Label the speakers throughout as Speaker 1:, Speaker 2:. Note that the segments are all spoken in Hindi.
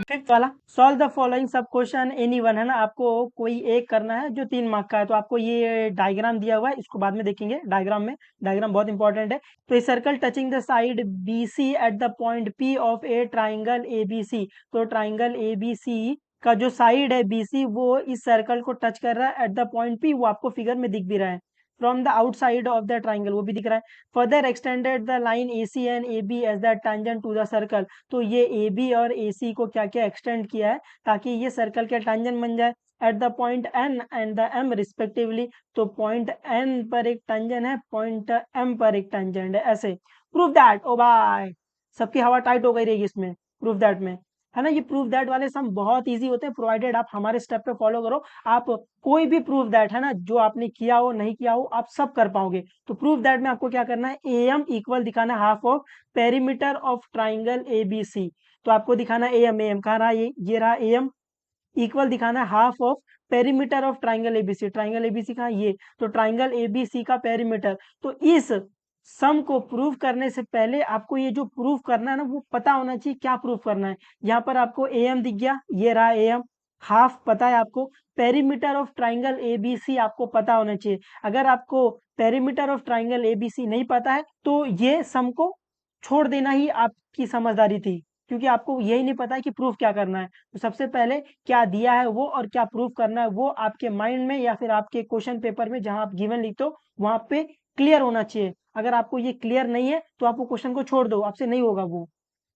Speaker 1: फिफ्थ वाला, सॉल्व द फॉलोइंग सब क्वेश्चन एनी वन, है ना, आपको कोई एक करना है जो 3 मार्क का है। तो आपको ये डायग्राम दिया हुआ है, इसको बाद में देखेंगे डायग्राम में, डायग्राम बहुत इंपॉर्टेंट है। तो ये circle touching the side B C at the point P of a triangle A B C. तो ट्राइंगल ए बी सी का जो साइड है बी सी, वो इस सर्कल को टच कर रहा है एट द पॉइंट पी, वो आपको फिगर में दिख भी रहा है। From the outside of the triangle, वो भी दिख रहा है। Further extended the line A C and A B as the tangent to the circle. तो ये ए बी और ए सी को क्या क्या एक्सटेंड किया है ताकि ये सर्कल के टेंजेंट बन जाए at the point N and the M respectively. तो पॉइंट एन पर एक टेंजेंट है, पॉइंट एम पर एक टेंजेंट है, ऐसे। प्रूव दैट, ओ बाय, सबकी हवा टाइट हो गई रहेगी इसमें, प्रूव दैट में, है ना। ये प्रूव दैट वाले सम बहुत इजी होते हैं, प्रोवाइडेड आप हमारे स्टेप पे फॉलो करो। आप कोई भी प्रूव दैट, है ना, जो आपने किया हो नहीं किया हो, आप सब कर पाओगे। तो प्रूव दैट में आपको क्या करना है, ए एम इक्वल दिखाना half of perimeter of triangle A B C. तो आपको दिखाना ए एम कहाँ रहा, ये रहा ए एम, इक्वल दिखाना है half of perimeter of triangle ABC. Triangle ABC कहाँ, ये, तो ट्राइंगल एबीसी का पेरीमीटर। तो इस सम को प्रूव करने से पहले आपको ये जो प्रूव करना है ना, वो पता होना चाहिए क्या प्रूव करना है। यहाँ पर आपको ए एम दिख गया, ये रहा ए एम, हाफ पता है आपको। पेरीमीटर ऑफ ट्राइंगल एबीसी आपको पता होना चाहिए। अगर आपको पेरीमीटर ऑफ ट्राइंगल एबीसी नहीं पता है तो ये सम को छोड़ देना ही आपकी समझदारी थी, क्योंकि आपको यही नहीं पता है कि प्रूफ क्या करना है। तो सबसे पहले क्या दिया है वो और क्या प्रूफ करना है वो आपके माइंड में या फिर आपके क्वेश्चन पेपर में जहां आप गिवन लिखते हो वहां पे क्लियर होना चाहिए। अगर आपको ये क्लियर नहीं है तो आप वो क्वेश्चन को छोड़ दो, आपसे नहीं होगा वो,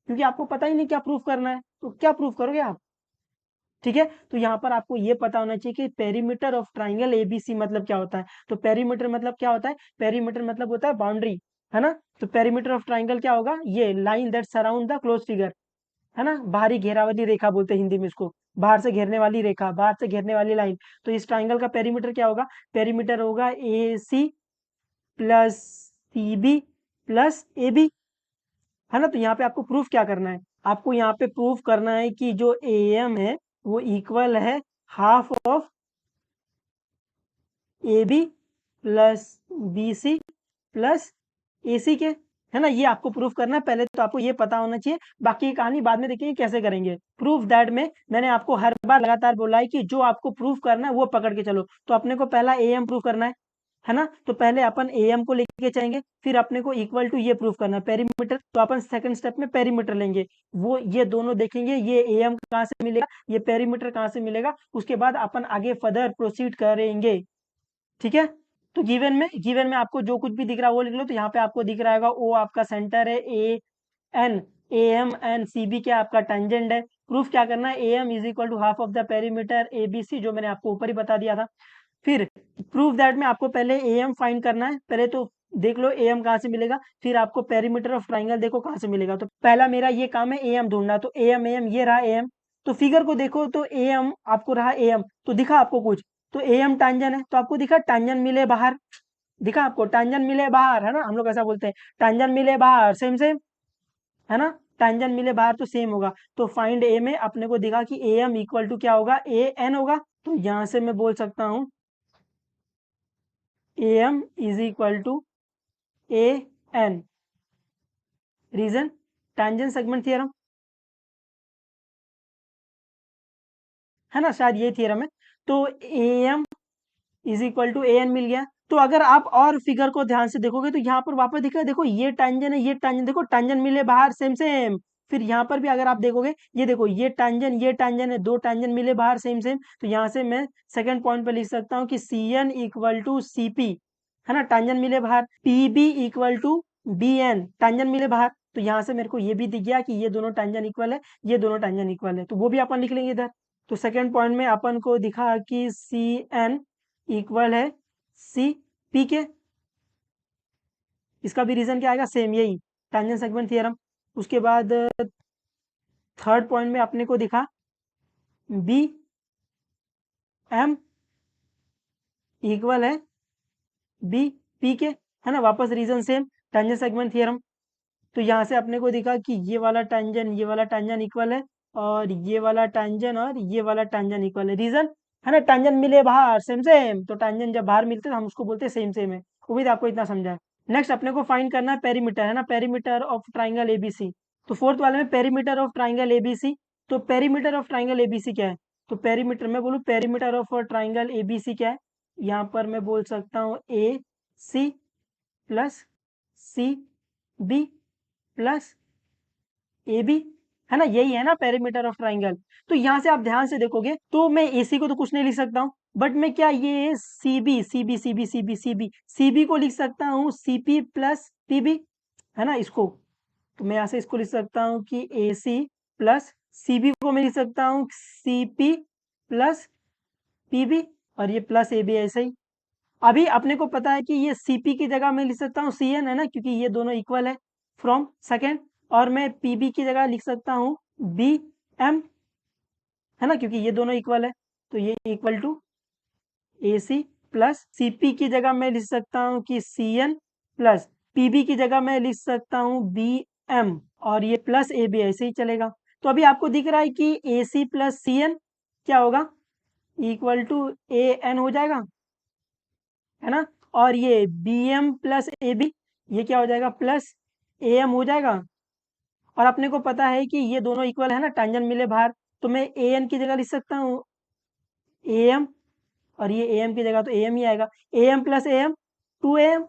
Speaker 1: क्योंकि आपको पता ही नहीं क्या प्रूफ करना है, तो क्या प्रूफ करोगे आप। ठीक है, तो यहाँ पर आपको ये पता होना चाहिए कि पेरीमीटर ऑफ ट्राइंगल एबीसी मतलब क्या होता है। तो पेरीमीटर मतलब क्या होता है, पेरीमीटर मतलब होता है बाउंड्री, है ना। तो पेरीमीटर ऑफ ट्राइंगल क्या होगा, ये line that surround the close figure, है ना, बाहरी घेरा वाली रेखा बोलते हैं हिंदी में इसको, बाहर से घेरने वाली रेखा, बाहर से घेरने वाली लाइन। तो इस ट्राइंगल का पेरीमीटर क्या होगा, पेरीमीटर होगा A C plus C B plus A B, है ना। तो यहाँ पे आपको प्रूफ क्या करना है, आपको यहाँ पे प्रूफ करना है कि जो ए एम है वो इक्वल है half of A B plus B C plus A C के, है ना। ये आपको प्रूफ करना है, पहले तो आपको ये पता होना चाहिए, बाकी की कहानी बाद में देखेंगे कैसे करेंगे। प्रूफ दैट में मैंने आपको हर बार लगातार बोला है कि जो आपको प्रूफ करना है वो पकड़ के चलो। तो अपने को पहला ए एम प्रूफ करना है ना। तो पहले अपन ए एम को लेके चलेंगे, फिर अपने को इक्वल टू ये प्रूफ करना है पेरीमीटर। तो अपन सेकंड स्टेप में पेरीमीटर लेंगे, वो ये दोनों देखेंगे, ये ए एम कहाँ से मिलेगा, ये पेरीमीटर कहाँ से मिलेगा, उसके बाद अपन आगे फर्दर प्रोसीड करेंगे। ठीक है, तो गिवन में आपको जो कुछ भी दिख रहा है वो लिख लो। तो यहाँ पे आपको दिख रहा है ओ आपका सेंटर है, N A M N C B क्या आपका टेंजेंट है। प्रूफ क्या करना है, A M is equal to half of the perimeter A B C, जो मैंने आपको ऊपर ही बता दिया था। फिर प्रूफ दैट में आपको पहले ए एम फाइंड करना है, पहले तो देख लो ए एम कहाँ से मिलेगा, फिर आपको पेरीमीटर ऑफ ट्राइंगल देखो कहाँ से मिलेगा। तो पहला मेरा ये काम है ए एम ढूंढना। तो ए एम ये रहा ए एम। तो फिगर को देखो तो ए एम आपको रहा ए एम, तो दिखा आपको कुछ, तो ए एम टांजन है, तो आपको दिखा टांजन मिले बाहर, दिखा आपको टांजन मिले बाहर, है ना, हम लोग ऐसा बोलते हैं टांजन मिले बाहर, सेम सेम, है ना। टांजन मिले बाहर तो सेम होगा। तो फाइंड ए में अपने को दिखा कि ए एम इक्वल टू क्या होगा, ए एन होगा। तो यहां से मैं बोल सकता हूं A M is equal to A N. Reason, tangent segment theorem, है ना, शायद ये थियरम है। तो A M is equal to A N मिल गया। तो अगर आप और फिगर को ध्यान से देखोगे तो यहाँ पर वापस दिख रहा है, देखो ये टैंजन है, ये टैंजन, देखो टैंजन मिले बाहर, सेम सेम। फिर यहाँ पर भी अगर आप देखोगे, ये देखो ये टैंजन है, दो टैंजन मिले बाहर, सेम सेम। तो यहाँ से मैं सेकंड पॉइंट पर लिख सकता हूँ कि C N equal to C P, है ना, टैंजन मिले बाहर। P B equal to B N, tangent मिले बाहर। तो यहाँ से मेरे को ये भी दिख गया कि ये दोनों टैंजन इक्वल है, ये दोनों टैंजन इक्वल है, तो वो भी अपन लिख लेंगे इधर। तो सेकंड पॉइंट में अपन को दिखा कि सी एन इक्वल है सी पी के, इसका भी रीजन क्या आएगा, सेम यही टैंजेंट सेगमेंट थ्योरम। उसके बाद थर्ड पॉइंट में अपने को दिखा बी एम इक्वल है बी पी के, है ना, वापस reason same tangent segment theorem. तो यहाँ से अपने को दिखा कि ये वाला टैंजन इक्वल है, और ये वाला टैंजन और ये वाला टैंजन इक्वल है, रीजन, है ना, टैंजन मिले बाहर, सेम सेम। तो टैंजन जब बाहर मिलते हैं तो हम उसको बोलते हैं सेम सेम है। उम्मीद आपको इतना समझा है। नेक्स्ट अपने को फाइंड करना है पेरीमीटर, है ना, पेरीमीटर ऑफ ट्राइंगल एबीसी। तो फोर्थ वाले में पेरीमीटर ऑफ ट्राइंगल एबीसी, तो पेरीमीटर ऑफ ट्राइंगल एबीसी क्या है? तो पेरीमीटर, मैं बोलूँ पेरीमीटर ऑफ ट्राइंगल एबीसी क्या है? यहाँ पर मैं बोल सकता हूँ A C plus C B plus A B, है ना, यही है ना पेरीमीटर ऑफ ट्राइंगल। तो यहाँ से आप ध्यान से देखोगे तो मैं ए सी को तो कुछ नहीं लिख सकता हूँ, बट मैं क्या ये C B C B C B C B C B C B को लिख सकता हूँ C P plus P B, है ना, इसको। तो मैं यहाँ से इसको लिख सकता हूँ कि ए सी प्लस सी बी को मैं लिख सकता हूँ C P plus P B, और ये प्लस ए बी ऐसे ही। अभी अपने को पता है कि ये सी पी की जगह मैं लिख सकता हूँ सी एन, है ना, क्योंकि ये दोनों इक्वल है फ्रॉम सेकेंड। और मैं पी बी की जगह लिख सकता हूँ बी एम, है ना, क्योंकि ये दोनों इक्वल है। तो ये equal to A C plus C P की जगह मैं लिख सकता हूँ कि C N plus P B की जगह मैं लिख सकता हूँ बी एम, और ये प्लस ए बी ऐसे ही चलेगा। तो अभी आपको दिख रहा है कि ए सी प्लस सी एन क्या होगा, इक्वल टू ए एन हो जाएगा, है ना। और ये B M plus A B, ये क्या हो जाएगा, प्लस ए एम हो जाएगा। और अपने को पता है कि ये दोनों इक्वल है ना, टेंजेंट मिले बाहर, तो मैं ए एन की जगह लिख सकता हूँ ए एम, और ये ए एम की जगह तो ए एम ही आएगा, A M plus A M, two A M,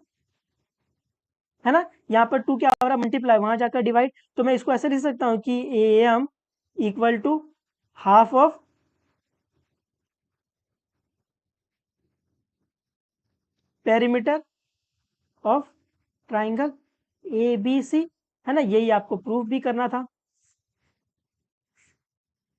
Speaker 1: है ना। यहाँ पर टू क्या हो रहा है, मल्टीप्लाई, वहां जाकर डिवाइड। तो मैं इसको ऐसे लिख सकता हूँ कि A M equal to half of perimeter of triangle A B C, है ना, यही आपको प्रूफ भी करना था,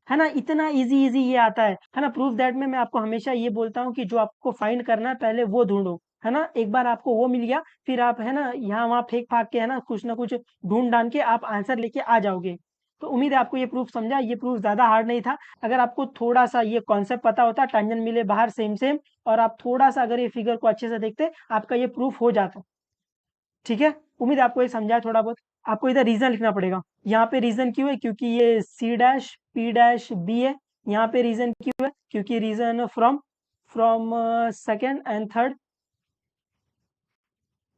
Speaker 1: है ना। इतना इजी इजी ये आता है ना। प्रूफ दैट में मैं आपको हमेशा ये बोलता हूँ कि जो आपको फाइंड करना है पहले वो ढूंढो, है ना। एक बार आपको वो मिल गया, फिर आप, है ना, यहाँ वहाँ फेंक फाक के, है ना कुछ ढूंढ ढांड के आप आंसर लेके आ जाओगे। तो उम्मीद है आपको ये प्रूफ समझा। ये प्रूफ ज्यादा हार्ड नहीं था। अगर आपको थोड़ा सा ये कॉन्सेप्ट पता होता, टांजन मिले बाहर सेम सेम, और आप थोड़ा सा अगर ये फिगर को अच्छे से देखते, आपका ये प्रूफ हो जाता। ठीक है, उम्मीद है आपको ये समझा है थोड़ा बहुत। आपको इधर रीजन लिखना पड़ेगा। यहाँ पे रीजन क्यों है, क्योंकि ये C dash P dash B है। यहाँ पे रीजन क्यों है, क्योंकि reason from from second and third,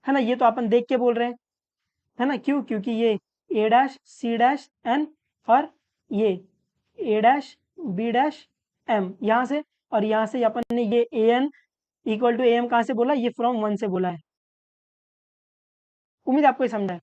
Speaker 1: है ना। ये तो अपन देख के बोल रहे हैं, है ना। क्यों, क्योंकि ये A dash C dash N, और ये A dash B dash M यहाँ से, और यहाँ से अपन ने ये A N equal to A M कहाँ से बोला, ये फ्रॉम वन से बोला है। उम्मीद है आपको ये समझा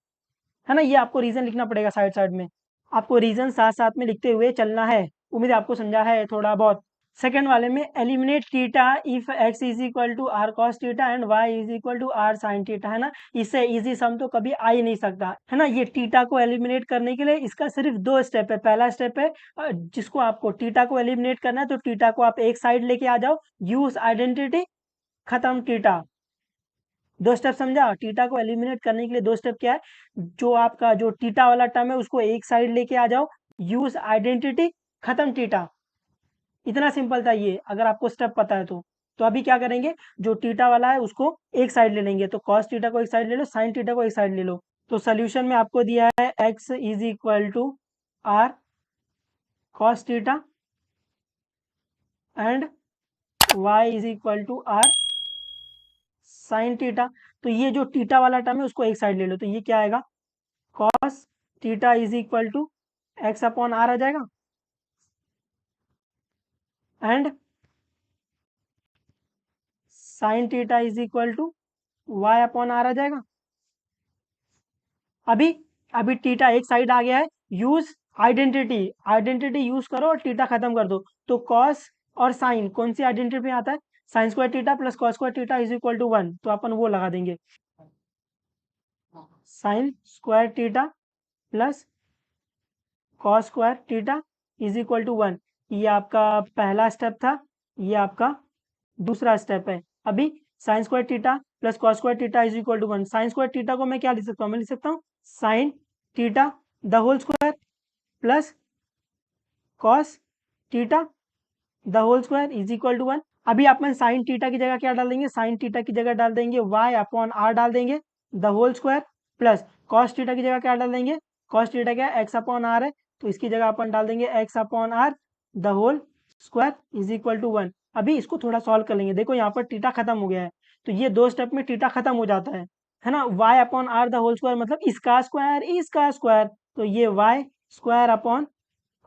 Speaker 1: है ना। ये आपको रीजन लिखना पड़ेगा साइड साइड में, आपको रीजन साथ साथ में लिखते हुए चलना है। उम्मीद है आपको समझा है थोड़ा बहुत। सेकंड वाले में eliminate theta if x is equal to r cos theta and y is equal to r sine theta, है ना। इससे इजी सम तो कभी आ ही नहीं सकता, है ना। ये थीटा को एलिमिनेट करने के लिए इसका सिर्फ दो स्टेप है। पहला स्टेप है जिसको आपको थीटा को एलिमिनेट करना है, तो थीटा को आप एक साइड लेके आ जाओ, यूज आइडेंटिटी, खत्म थीटा। दो स्टेप समझा, थीटा को एलिमिनेट करने के लिए दो स्टेप क्या है, जो आपका जो थीटा वाला टर्म है उसको एक साइड लेके आ जाओ, यूज आइडेंटिटी, खत्म थीटा। इतना सिंपल था ये, अगर आपको स्टेप पता है तो अभी क्या करेंगे, जो थीटा वाला है उसको एक साइड ले लेंगे, तो कॉस थीटा को एक साइड ले लो, साइन थीटा को एक साइड ले लो। तो सोल्यूशन में आपको दिया है x is equal to r cos theta and y is equal to r sine theta. तो ये जो थीटा वाला टर्म है उसको एक साइड ले लो, तो ये क्या आएगा, cos theta is equal to X upon R आ जाएगा, and sine theta is equal to Y upon R आ जाएगा। अभी अभी थीटा एक साइड आ गया है, यूज आइडेंटिटी, आइडेंटिटी यूज करो और थीटा खत्म कर दो। तो कॉस और साइन कौन सी आइडेंटिटी में आता है, sine square theta plus cos square theta is equal to one, तो अपन वो लगा देंगे, sine square theta plus cos square theta is equal to one. ये आपका पहला स्टेप था, ये आपका दूसरा स्टेप है। अभी sine square theta plus cos square theta is equal to one. Sine square theta को मैं क्या लिख सकता हूँ, मैं लिख सकता हूँ sine theta the whole square plus cos theta the whole square is equal to one. अभी अपन साइन थीटा की जगह क्या डाल देंगे, साइन थीटा की जगह डाल देंगे वाई अपॉन आर डाल देंगे the whole square, plus cos theta की जगह क्या डाल देंगे, कॉस थीटा क्या है, एक्स अपॉन आर है, तो इसकी जगह अपन डाल देंगे x upon are the whole square is equal to one. अभी इसको थोड़ा सॉल्व कर लेंगे। देखो यहाँ पर थीटा खत्म हो गया है, तो ये दो स्टेप में थीटा खत्म हो जाता है ना। Y upon are the whole square मतलब इसका स्क्वायर, इसका स्क्वायर, तो ये Y square upon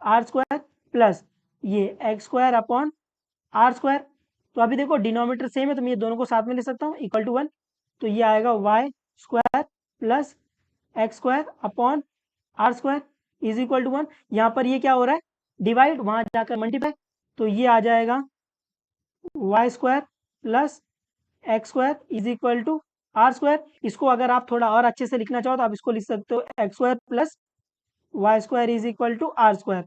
Speaker 1: are square plus ये X square upon are square. तो अभी देखो डिनोमिनेटर सेम है तो मैं ये दोनों को साथ में ले सकता हूँ इक्वल टू 1। तो ये आएगा y square plus x square upon are square is equal to 1। यहाँ पर ये क्या हो रहा है, डिवाइड, वहां जाकर मल्टीप्लाई। तो ये आ जाएगा y square plus x square is equal to r square. इसको अगर आप थोड़ा और अच्छे से लिखना चाहो तो आप इसको लिख सकते हो x square plus y square is equal to r square.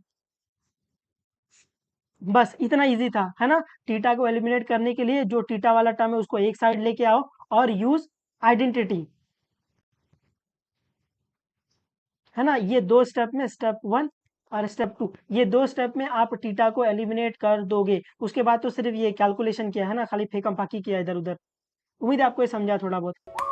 Speaker 1: बस इतना इजी था, है ना। थीटा को एलिमिनेट करने के लिए जो थीटा वाला टर्म है उसको एक साइड लेके आओ और यूज आइडेंटिटी, है ना। ये दो स्टेप में, स्टेप 1 और स्टेप 2, ये दो स्टेप में आप थीटा को एलिमिनेट कर दोगे। उसके बाद तो सिर्फ ये कैलकुलेशन किया है ना, खाली फेंका फाकी किया इधर उधर। उम्मीद है आपको ये समझा थोड़ा बहुत।